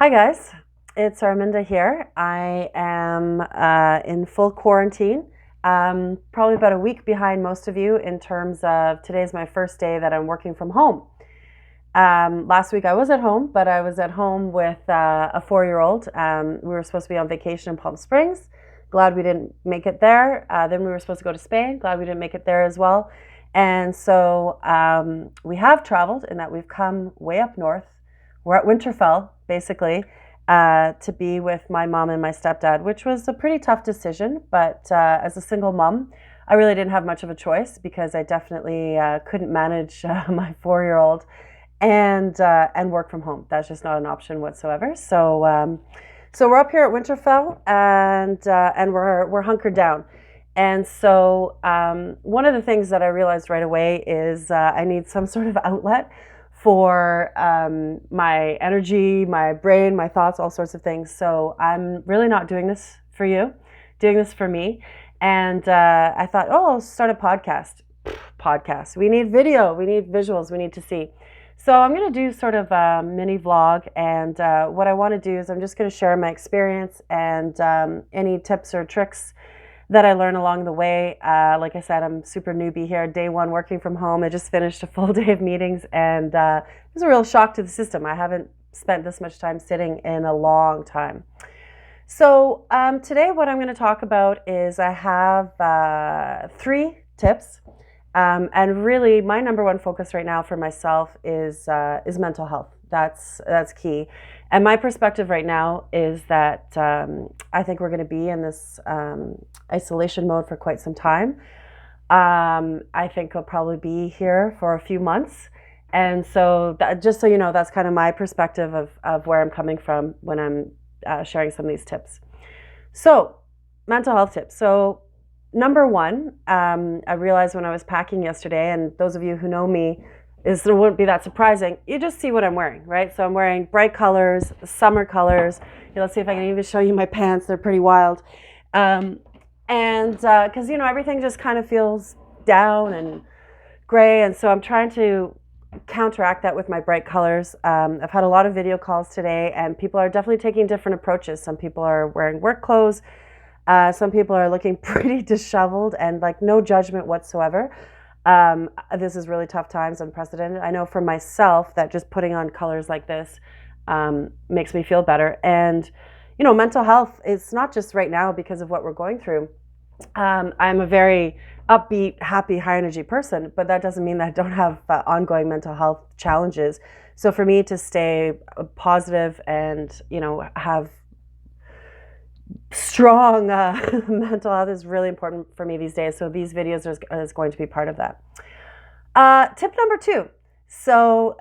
Hi guys, it's Arminda here. I am in full quarantine. Probably about a week behind most of you in terms of today's my first day that I'm working from home. Last week I was at home, but I was at home with a 4-year-old. We were supposed to be on vacation in Palm Springs. Glad we didn't make it there. Then we were supposed to go to Spain. Glad we didn't make it there as well. And so we have traveled in that we've come way up north. We're at Winterfell, basically, to be with my mom and my stepdad, which was a pretty tough decision. But as a single mom, I really didn't have much of a choice because I definitely couldn't manage my 4-year-old and work from home. That's just not an option whatsoever. So we're up here at Winterfell and we're hunkered down. And so one of the things that I realized right away is I need some sort of outlet for my energy, my brain, my thoughts, all sorts of things. So I'm really not doing this for you, doing this for me. And I thought, I'll start a podcast. Podcast. We need video, we need visuals, we need to see. So I'm going to do sort of a mini vlog, and what I want to do is I'm just going to share my experience and any tips or tricks that I learn along the way. Like I said, I'm super newbie here, day one working from home. I just finished a full day of meetings, and it was a real shock to the system. I haven't spent this much time sitting in a long time. So today what I'm going to talk about is I have 3 tips. And really my number one focus right now for myself is mental health. That's key. And my perspective right now is that I think we're going to be in this isolation mode for quite some time. I think I'll probably be here for a few months. And so just so you know, that's kind of my perspective of where I'm coming from when I'm sharing some of these tips. So mental health tips. So number one, I realized when I was packing yesterday, and those of you who know me, it wouldn't be that surprising. You just see what I'm wearing, right? So I'm wearing bright colors, summer colors. Let's see if I can even show you my pants. They're pretty wild. And because, everything just kind of feels down and gray. And so I'm trying to counteract that with my bright colors. I've had a lot of video calls today, and people are definitely taking different approaches. Some people are wearing work clothes. Some people are looking pretty disheveled, and like no judgment whatsoever. This is really tough times, unprecedented. I know for myself that just putting on colors like this makes me feel better. And, mental health is not just right now because of what we're going through. I'm a very upbeat, happy, high energy person, but that doesn't mean that I don't have ongoing mental health challenges. So for me to stay positive and, have strong mental health is really important for me these days. So these videos is going to be part of that. Tip number 2. So,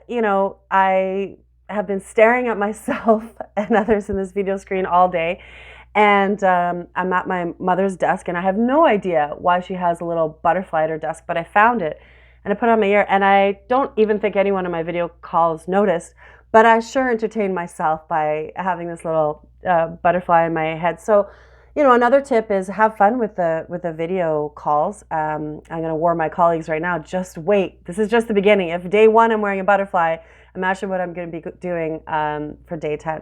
I have been staring at myself and others in this video screen all day. And I'm at my mother's desk, and I have no idea why she has a little butterfly at her desk, but I found it and I put it on my ear, and I don't even think anyone in my video calls noticed, but I sure entertained myself by having this little butterfly in my head. So, another tip is have fun with the video calls. I'm going to warn my colleagues right now, just wait. This is just the beginning. If day 1 I'm wearing a butterfly, imagine what I'm going to be doing for day 10.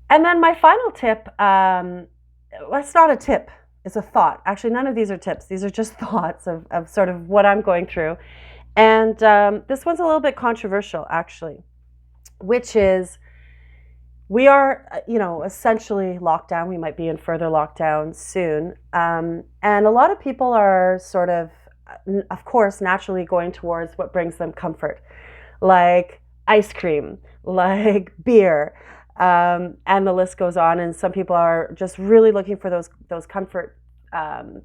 And then my final tip, it's not a tip, it's a thought. Actually, none of these are tips. These are just thoughts of sort of what I'm going through. And this one's a little bit controversial, actually, which is we are, essentially locked down. We might be in further lockdown soon. And a lot of people are sort of course, naturally going towards what brings them comfort, like ice cream, like beer, and the list goes on. And some people are just really looking for those comfort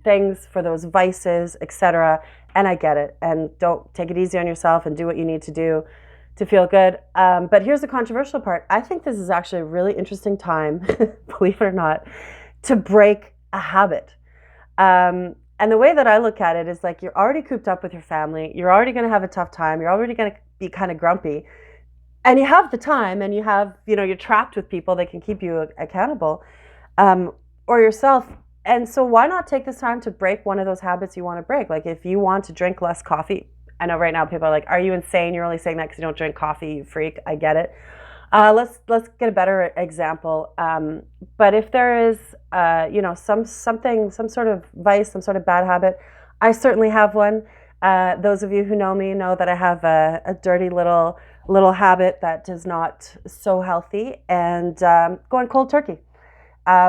things, for those vices, etc. And I get it. And don't take it easy on yourself and do what you need to do to feel good. But here's the controversial part. I think this is actually a really interesting time, believe it or not, to break a habit. And the way that I look at it is like you're already cooped up with your family. You're already going to have a tough time. You're already going to be kind of grumpy. And you have the time, and you have, you're trapped with people that can keep you accountable, or yourself. And so why not take this time to break one of those habits you want to break? Like if you want to drink less coffee, I know right now people are like, are you insane? You're only saying that because you don't drink coffee, you freak. I get it. Let's get a better example. But if there is, some sort of vice, some sort of bad habit, I certainly have one. Those of you who know me know that I have a dirty little habit that is not so healthy, and going cold turkey.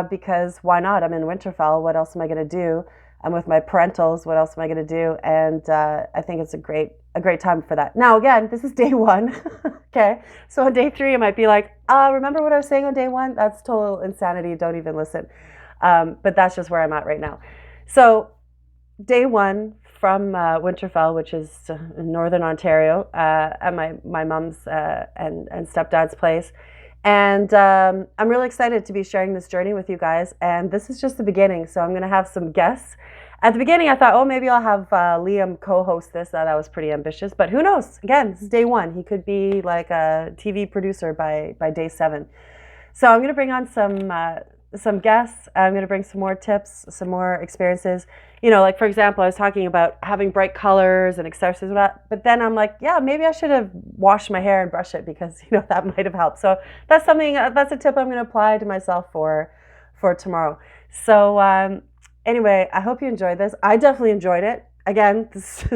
Because why not? I'm in Winterfell. What else am I going to do? I'm with my parentals. What else am I going to do? And I think it's a great time for that. Now, again, this is day one. Okay, so on day three, I might be like, remember what I was saying on day one? That's total insanity. Don't even listen. But that's just where I'm at right now. So day one from Winterfell, which is in Northern Ontario, at my mom's and stepdad's place. And I'm really excited to be sharing this journey with you guys. And this is just the beginning. So I'm going to have some guests. At the beginning, I thought, oh, maybe I'll have Liam co-host this. That was pretty ambitious. But who knows? Again, this is day one. He could be like a TV producer by day 7. So I'm going to bring on some guests. I'm going to bring some more tips, some more experiences. Like for example, I was talking about having bright colors and accessories and that, but then I'm like, yeah, maybe I should have washed my hair and brushed it because that might have helped. So that's a tip I'm going to apply to myself for tomorrow. So anyway, I hope you enjoyed this. I definitely enjoyed it. Again,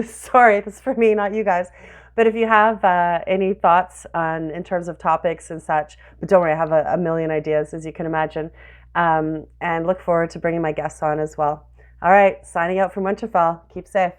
sorry, this is for me, not you guys. But if you have any thoughts in terms of topics and such, but don't worry, I have a million ideas, as you can imagine, and look forward to bringing my guests on as well. All right, signing out from Winterfell. Keep safe.